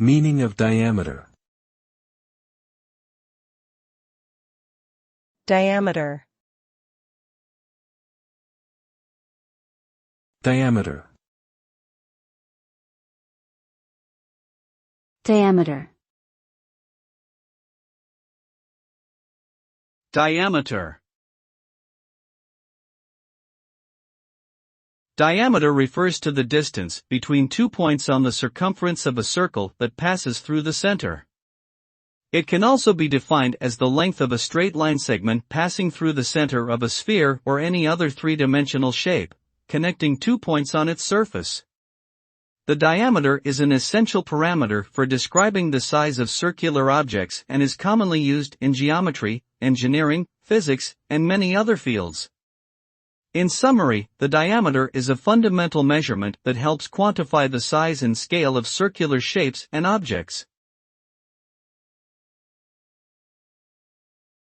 Meaning of diameter. Diameter. Diameter. Diameter. Diameter. Diameter refers to the distance between 2 points on the circumference of a circle that passes through the center. It can also be defined as the length of a straight line segment passing through the center of a sphere or any other three-dimensional shape, connecting 2 points on its surface. The diameter is an essential parameter for describing the size of circular objects and is commonly used in geometry, engineering, physics, and many other fields. In summary, the diameter is a fundamental measurement that helps quantify the size and scale of circular shapes and objects.